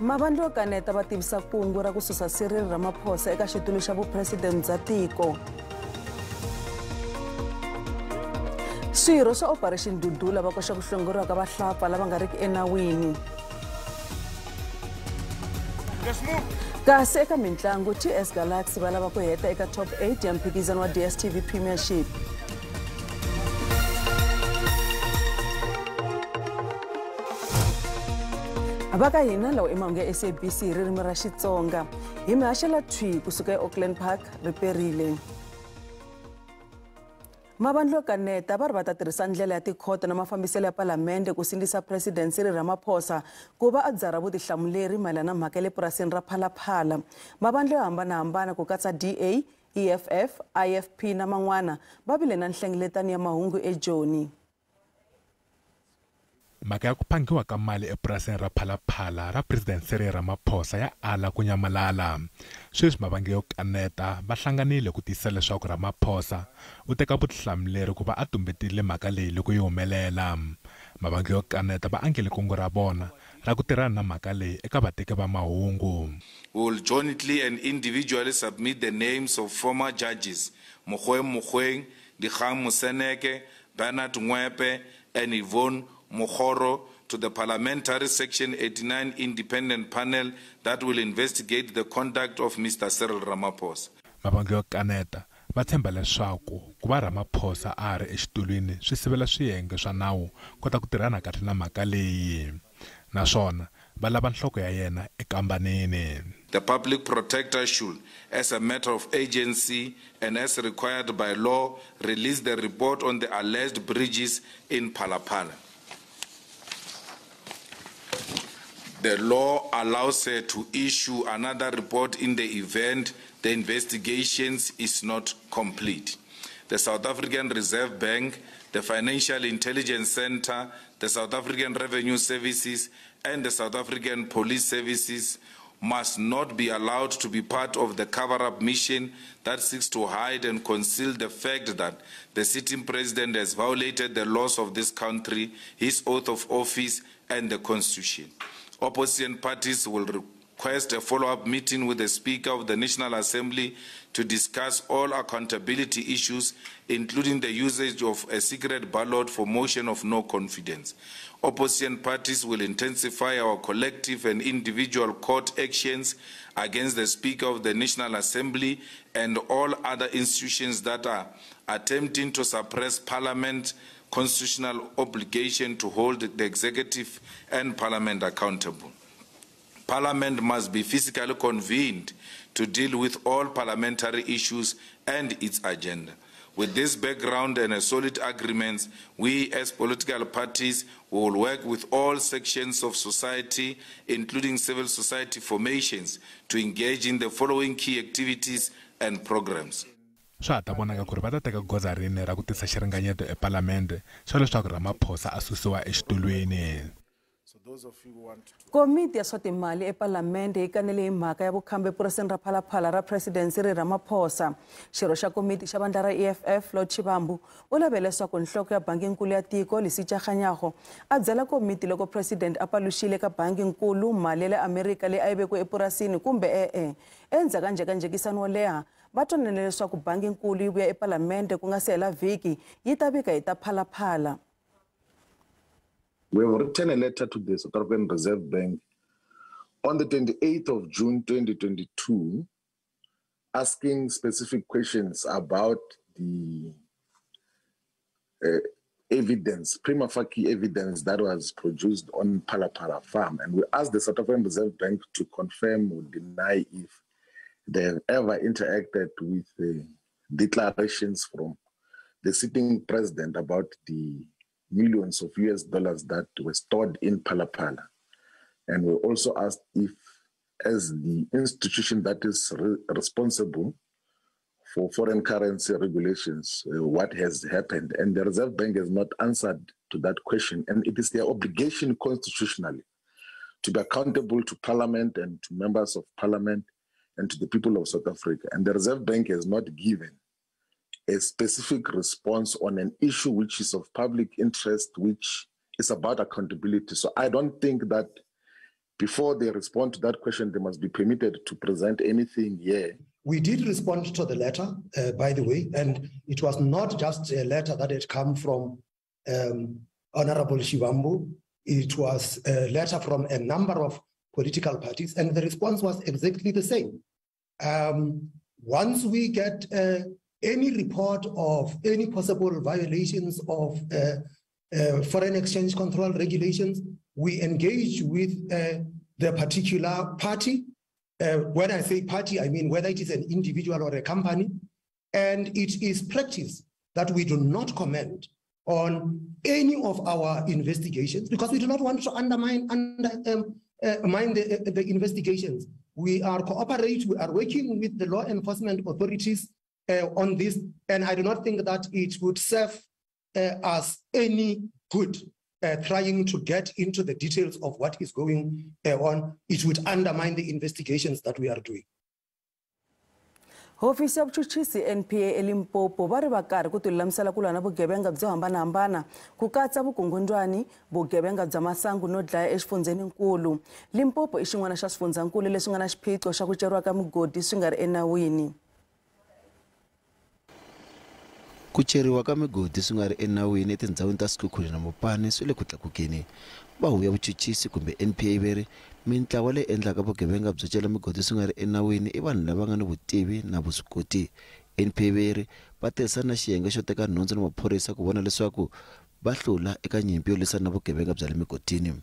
Mavandla wa kaneta va tivisa kungu ra ku susa Cyril Ramaphosa eka xitulu xa vupresident bya tiko. Swirho swa Operation Dudula va koxa ku hlongoriwa ka vahlapfa lava nga riki enawini. Kasi eka mitlangu TS Galaxy va lava ku heta eka top 8 ya mphikizano wa DStv Premiership. Abaka hina lawa Mahungu ya SABC hi ririmi ra Xitsonga hi mihashela thwi kusuka eAuckland Park riperile. Mavandla wa kaneta va ri va ta tirhisa ndlela ya tikhoto na mafambiselo ya palamende ku sindzisa President Cyril Ramaphosa ku va a dzara vutihlamuleri mayelana na mhaka le epurasini ra Phala Phala. Mavandla yo hambanahambana ku katsa DA, EFF, IFP na man'wana va vile na nhlengeletano ya mahungu eJoni. Mhaka ya ku phangiwa ka mali epurasini ra Phala Phala ra President Cyril Ramaphosa ya ala ku nyamalala. Sweswi mavandla yo kaneta va hlanganile ku tiyisisa leswaku Ramaphosa u teka vutihlamuleri ku va a tumbetile mhaka leyi loko yi humelela. Mavandla yo kaneta va angele kungu ra vona ra ku tirhana na mhaka leyi eka vateki va mahungu. We will jointly and individually submit the names of former judges Mogoeng, Dikgang Moseneke, Bernard Ngwepe, and Yvonne Mokgoro to the Parliamentary Section 89 Independent Panel that will investigate the conduct of Mr. Cyril Ramaphosa. Mavandla yo kaneta va tshemba leswaku ku va Ramaphosa a ri exitulwini swi sivela swiyenge swa nawu kota ku tirhana kahle na mhaka leyi. Naswona va lava nhloko ya yena ekambaneni. The public protector should, as a matter of agency and as required by law, release the report on the alleged breaches in Phala Phala. The law allows her to issue another report in the event the investigations is not complete. The South African Reserve Bank, the Financial Intelligence Center, the South African Revenue Services, and the South African Police Services must not be allowed to be part of the cover-up mission that seeks to hide and conceal the fact that the sitting president has violated the laws of this country, his oath of office, and the Constitution. Opposition parties will request a follow-up meeting with the Speaker of the National Assembly to discuss all accountability issues, including the usage of a secret ballot for motion of no confidence. Opposition parties will intensify our collective and individual court actions against the Speaker of the National Assembly and all other institutions that are attempting to suppress Parliament's constitutional obligation to hold the executive and Parliament accountable. Parliament must be physically convened to deal with all parliamentary issues and its agenda. With this background and a solid agreements, we as political parties will work with all sections of society, including civil society formations, to engage in the following key activities and programs. Swa ta vonaka ku ri va ta teka goza rini ra ku tisa xiringanyeto epalamende xa leswaku Ramaphosa a susiwa exitulwini. Komiti ya swa timali epalamende yi kanele hi mhaka ya vukhamba epurasini ra Phala Phala ra President Cyril Ramaphosa. Xirho xa komiti xa vandla ra EFF Lord Chivambu u lave leswaku nhloko ya banginkulu ya tiko Lisicha Kganyago a byela komiti loko president a paluxile ka banginkulu mali ya le Amerika leyi a yi vekiwe epurasini kumbe endzhaku ka njhekanjhekisano wo leha va twanane leswaku banginkulu yi vuya epalamende ku nga si hela vhiki yi ta vika hi ta Phala Phala. We have written a letter to the South African Reserve Bank on the 28th of June 2022 asking specific questions about the evidence, prima facie evidence that was produced on Phala Phala farm. And we asked the South African Reserve Bank to confirm or deny if they have ever interacted with the declarations from the sitting president about the millions of US dollars that were stored in Phala Phala. And we also asked if, as the institution that is responsible for foreign currency regulations, what has happened. And the Reserve Bank has not answered to that question. And it is their obligation constitutionally to be accountable to Parliament and to members of Parliament and to the people of South Africa. And the Reserve Bank has not given a specific response on an issue which is of public interest, which is about accountability. So I don't think that before they respond to that question, they must be permitted to present anything here. We did respond to the letter, by the way, and it was not just a letter that had come from Honorable Shivambu. It was a letter from a number of political parties, and the response was exactly the same. Once we get any report of any possible violations of foreign exchange control regulations, we engage with the particular party. When I say party, I mean whether it is an individual or a company. And it is practice that we do not comment on any of our investigations because we do not want to undermine the investigations. We are working with the law enforcement authorities on this, and I do not think that it would serve us any good trying to get into the details of what is going on. It would undermine the investigations that we are doing. Hofisi ya vuchuchisi NPA eLimpopo va ri va karhi ku tilulamisela ku lwa na vugevenga byo hambanahambana ku katsa vukungundwani, vugevenga bya masangu no dlaya exifundzeninkulu. Limpopo i xin'wana xa swifundzakulu leswi nga na xiphiqo xa ku ceriwa ka migodi swi nga ri enawini. Ku ceriwa ka migodi swi nga ri enawini etindhawini ta Sekhukhune na Mopani swi le ku tlakukeni. Vahuvo ya vuchuchisi kumbe NPA veri mintlawa leyi endlaka vugevenga byo cela migodi swi nga ri enawini i vanhu lava nga ni vutivi na vuswikoti. NPA veri va tirhisana na xiyenge xo teka nhundzu na maphorisa ku vona leswaku va hlula eka nyimpi yo lwisana na vugevenga bya le migodini.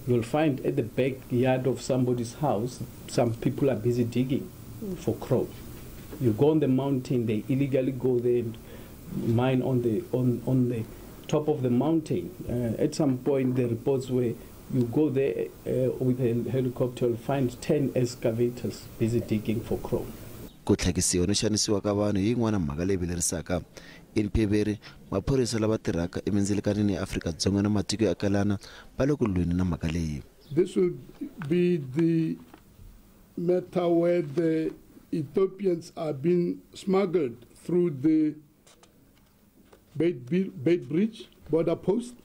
You'll find at the backyard of somebody's house, some people are busy digging for chrome. You go on the mountain, they illegally go there and mine on the top of the mountain. At some point, the reports where you go there with a helicopter, you'll find 10 excavators busy digging for chrome. Ku tlhakisiwa no xanisiwa ka vanhu hi yin'wana mhaka leyi vilerisaka. NPA veri maphorisa lava tirhaka emindzilikanini ya Afrika-Dzonga na matiko yo akelana va le ku lweni na mhaka leyi. This would be the matter where the Ethiopians are being smuggled through the Bait Bridge border post,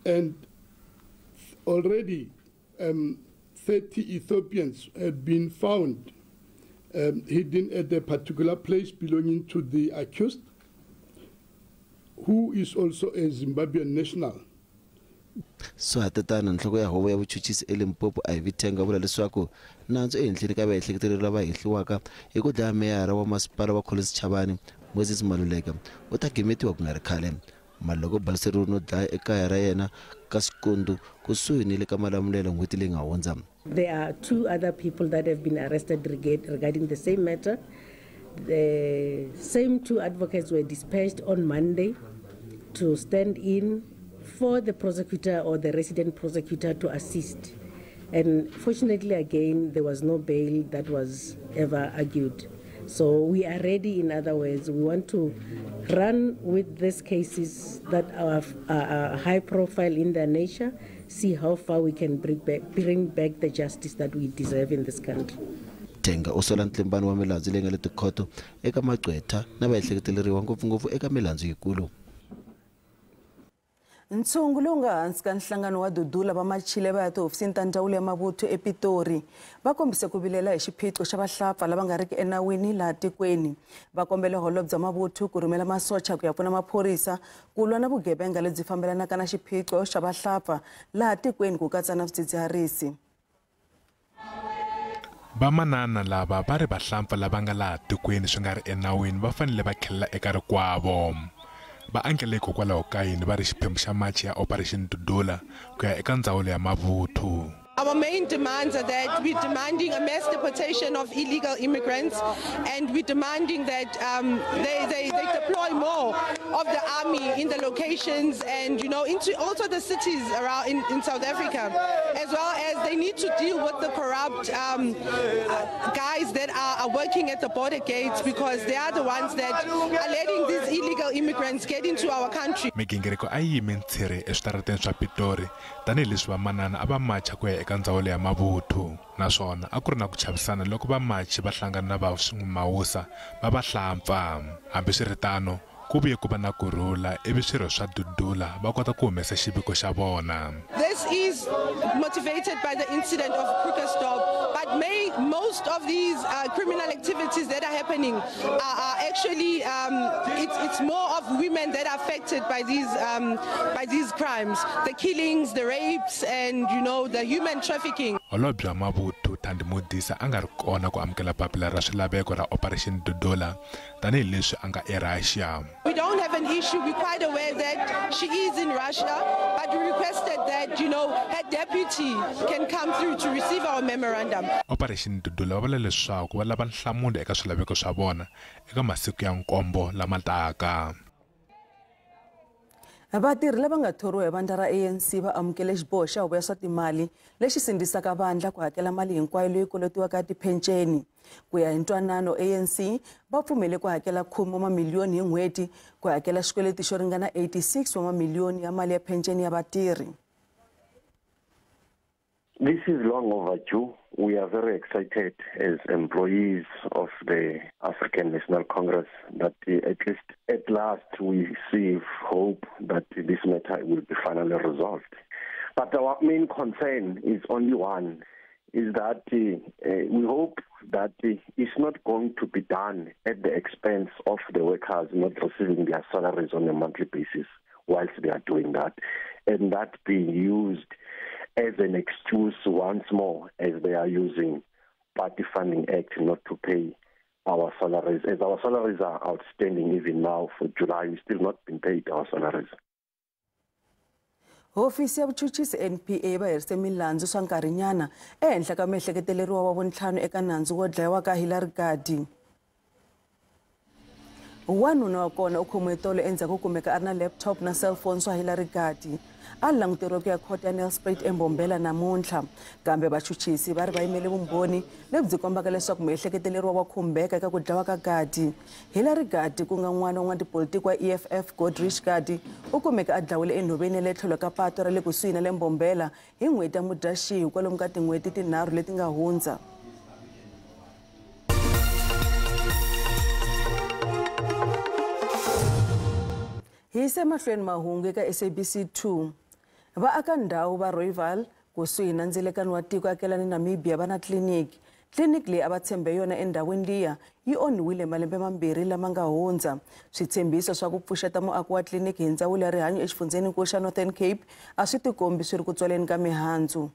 and already 30 Ethiopians had been found hidden at a particular place belonging to the accused, who is also a Zimbabwean national. So hatetana nhloko ya Huvo ya vuchuchisi eLimpopo Ivitenga vula leswaku nandzu ehenhleni ka vaehleketeleli lava hehliwaka hi ku dlaya meyara wa masipala wa Collins Chavani Moses Maluleka u ta gimetiwa ku nga ri khale. Maloko balseriwe no dlaya ekaya ra yena ka Sikundu kusuhi ni le ka Malamulelo n'hweti leyi nga hundza. There are 2 other people that have been arrested regarding the same matter. The same 2 advocates were dispatched on Monday to stand in for the prosecutor or the resident prosecutor to assist. And fortunately, again, there was no bail that was ever argued. So we are ready, in other words, we want to run with these cases that are high profile in their nature, see how far we can bring back the justice that we deserve in this country. Tenga osola ntlimbano wa milandzu leyi nga le tikhoto eka maqwetha na vaehleketeleriwa ngopfungopfu eka milandzu yikulu. Ntshungu lowu nga hansi ka nhlangano wa Dudula va machile va ya tihofisini ta ndzawulo ya mavuthu ePitori va kombise ku vilela hi xiphiqo xa vahlapfa lava nga riki enawini laha tikweni. Va kombele holobye bya mavuthu ku rhumela masocha ku ya pfuna maphorisa ku lwa na vugevenga lebyi fambelanaka na xiphiqo xa vahlapfa laha tikweni ku katsa na swidzidziharisi. Vamanana lava va ri vahlampfa lava nga laha tikweni swi nga ri enawini va fanele va khelela eka rikwavo. Va angele hikokwalaho ka yini va ri xiphemu xa macha ya Operation Dudula ku ya eka ndzawulo ya mavuthu. Our main demands are that we're demanding a mass deportation of illegal immigrants, and we're demanding that they deploy more of the army in the locations and, you know, into also the cities around in South Africa, as well as they need to deal with the corrupt guys that are working at the border gates, because they are the ones that are letting these illegal immigrants get into our country. Migingiriko a yi yime ntshiri eswitarateni swa Pitori tanihileswi vamanana a va macha ku ya eka ndzawulo ya mavuthu, naswona a ku ri na ku chavisana loko va machi va hlangana na va swimawusa va vahlampfa. Hambiswiritano ku vuye ku va na kurhula ivi swirho swa Dudula va kota ku humesa xiviko xa vona. This is motivated by the incident of Krugersdorp, but most of these criminal activities that are happening are actually it's more of women that are affected by these crimes, the killings, the rapes, and the human trafficking. Holobye Mavuthu Thandi Modisa a nga ri kona ku amukela papila ra swilaveko ra Operation Dudula tanihileswi a nga eRussia. We don't have an issue. We're quite aware that she is in Russia, but we requested that her deputy can come through to receive our memorandum. Operation Dudula va vula leswaku va lava nhlamulo eka swilaveko swa vona eka masiku ya nkombo lama taka. Vatirhi lava nga thoriwa hi vandla ra ANC va amukele xiboho xa Huvo ya swa timali lexi sindzisaka vandla ku hakela mali hinkwayo leyi kolotiwaka tipenceni. Ku ya hi ntwanano ANC va pfumele ku hakela 10 wa mamiliyoni hi n'hweti ku hakela xikweleti xo ringana 86 wa mamiliyoni ya mali ya penceni ya vatirhi. This is long overdue. We are very excited as employees of the African National Congress that at last we see hope that this matter will be finally resolved. But our main concern is only one, is that we hope that it's not going to be done at the expense of the workers not receiving their salaries on a monthly basis whilst they are doing that, and that being used as an excuse once more as they are using Party Funding Act not to pay our salaries. As our salaries are outstanding even now for July, we still not been paid our salaries. Hofisi ya vuchuchisi NPA va herise milandzu swa nkarhinyana ehenhla ka mihleketeleriwa wa vuntlhanu eka nandzu wo dlayiwa ka Hillary Gardee. Wanuna wa kona u khomiwe tolo endzhaku kumeka a ri na laptop na cellphone swa Hillary Gardee. A languteriwe ku ya court ya Nelspruit eMbombela namuntlha, kambe vachuchisi va ri va yimele vumbhoni lebyi kombaka leswaku mihleketeleriwa wa khumbeka eka ku dlawa ka Gardee. Hillary Gardee ku nga n'wana wa n'watipolitiki wa EFF Godrich Gardee u kumeka a dlawile enhoveni le tlhelo ka patu ra le kusuhi na le Mbombela hi n'hweti ya Mudyaxihi kwalomu ka tin'hweti tinharhu leti nga hundza. Hi se mahlweni mahungu eka SABC 2. Vaaka ndhawu va Royal kusuhi na ndzilekano wa tiko hakela ni Namibia va na tliliniki. Tliliniki leyi a va tshembe yona endhawini liya yi onhiwile malembe mambirhi lama nga hundza. Switshembiso swa ku pfuxeta muako wa tliliniki hi ndzawulo ya rihanyo exifundzeninkulu xa Northern Cape a swi tikombi swi ri ku tswaleni ka mihandzu.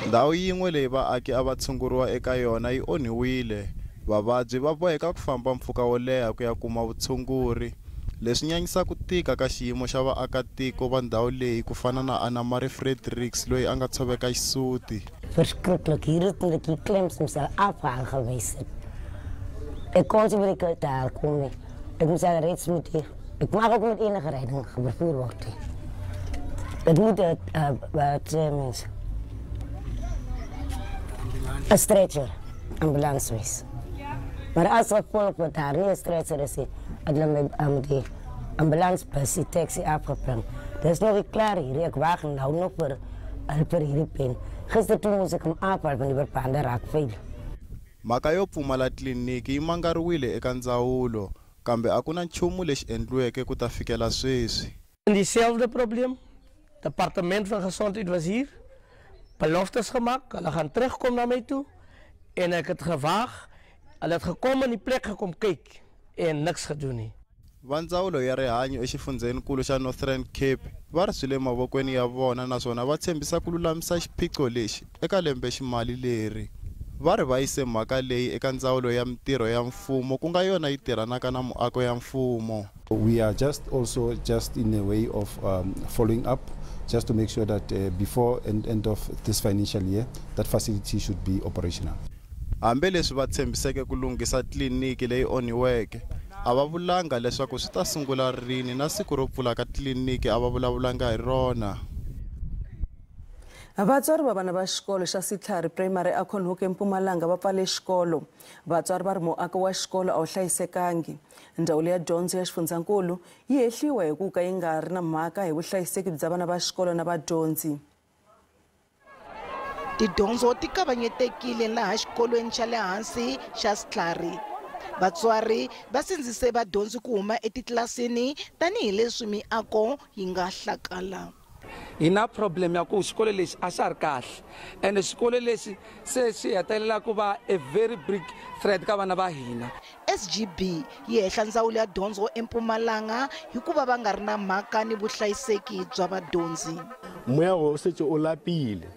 Ndhawu yin'we leyi vaaki a va tshunguriwa eka yona yi onhiwile. Vavabyi va boheka ku famba mpfhuka wo leha ku ya kuma vutshunguri. Leswi nyanyisa ku tika ka xiyimo xa vaakatiko va ndhawu leyi ku fana na Anamari Fredericks loyi a nga tshoveka xisuti. Verschrikkelijk, hier is dat die klems moest afgaan geweest. Ik kon ze weer niet daar komen. Ik moest er reeds moeten. Ik mag ook met enige rijding vervoer worden. Het moet mensen. Een stretcher, ambulance wees. Maar als er volk wordt daar niet een stretcher is, dan die ambulance bus, die taxi afgepremd. Dat is nog niet klaar hier. Ik wacht nou nog voor helper hierheen. Gisteren toen moest ik hem afhalen van die bepaalde raakveel. Mhaka yo pfumala tliliniki yi mangariwile eka ndzawulo, kambe a ku na nchumu lexi endliweke ku ta fikela sweswi. Diezelfde probleem. Het departement van gezondheid was hier. Beloftes gemaakt. Hulle gaan terugkomen naar mij toe. En ik het gewaagd. Hulle het gekomen in die plek gekomen kyk en niks gedoen nie. Va ndzawulo ya rihanyo exifundzeninkulu xa Northern Cape va ri swi le mavokweni ya vona naswona va tshembisa ku lulamisa xiphiqo lexi eka lembe ximali leri. Va ri va yise mhaka leyi eka ndzawulo ya mitirho ya mfumo ku nga yona yi tirhanaka na muako ya mfumo. We are just in a way of following up just to make sure that before end of this financial year that facility should be operational. Hambe leswi va tshembiseke ku lunghisa tliliniki leyi onhiweke, a va vulanga leswaku swi ta sungula rini na siku ro pfula ka tliliniki a va vulavulanga hi rona. Vatswari va vana va xikolo xa Sitlhari Primary eKonhoke eMpumalanga va pfale xikolo. Vatswari va ri muako wa xikolo a wu hlayisekangi. Ndzawulo ya dyondzo ya xifundzankulu yi hehliwa hi ku ka yi nga ri na mhaka hi vuhlayiseki bya vana va xikolo na vadyondzi. Tidyondzo ti kavanyetekile laha xikolweni xa le hansi xa Sitlhari. Vatswari va sindzise vadyondzi ku huma etitlilasini tanihileswi miako yi nga hlakala. Hi na problem ya ku xikolo lexi a xa ri kahle and xikolo lexi se xi hetelela ku va a very big threat ka vana va hina. SGB yi hehla ndzawulo ya dyondzo eMpumalanga hikuva va nga ri na mhaka ni vuhlayiseki bya vadyondzi. Moya o setse o lapile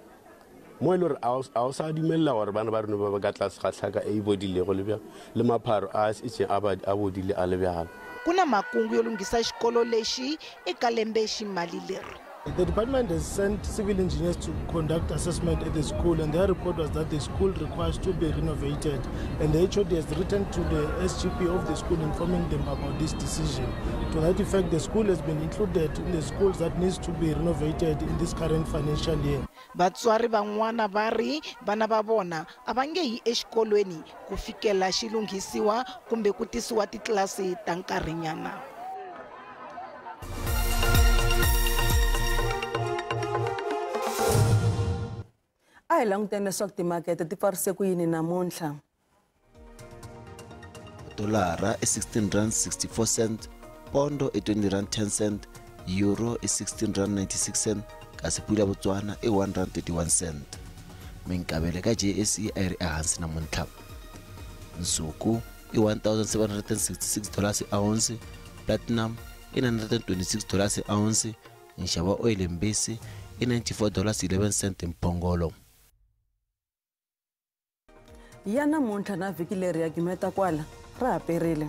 mo ile a o sa dumella gore bana ba rena ba ka tlase ga tlhaka e bodile go le mapharo a itse a bodile a lebjalo. Kuna makungu yo lunghisa xikolo lexi eka lembe ximali leri. The department has sent civil engineers to conduct assessment at the school, and their report was that the school requires to be renovated, and the HOD has written to the SGP of the school informing them about this decision. To that effect, the school has been included in the schools that needs to be renovated in this current financial year. Vatswari van'wana va ri vana va vona a va nge yi exikolweni ku fikela xi lunghisiwa kumbe ku tisiwa titlilasi ta nkarhinyana. A hi languteni leswaku timakete ti pfarise ku yini namuntlha. Dolara i 16 rand 64 cent, pondo i 20 rand 10 cent, euro i 16 rand 96 cent, kasi pula ya Botswana i 1 rand 31 cent. Minkavele ka JSE a ri ehansi namuntlha. Nsuku i $1,766 a ounce, platinum i $926 a ounce, nxavo oil mbisi i $94.11 mpongolo. Ya namuntlha na vhiki leri ya gimeta kwala ra ha perile.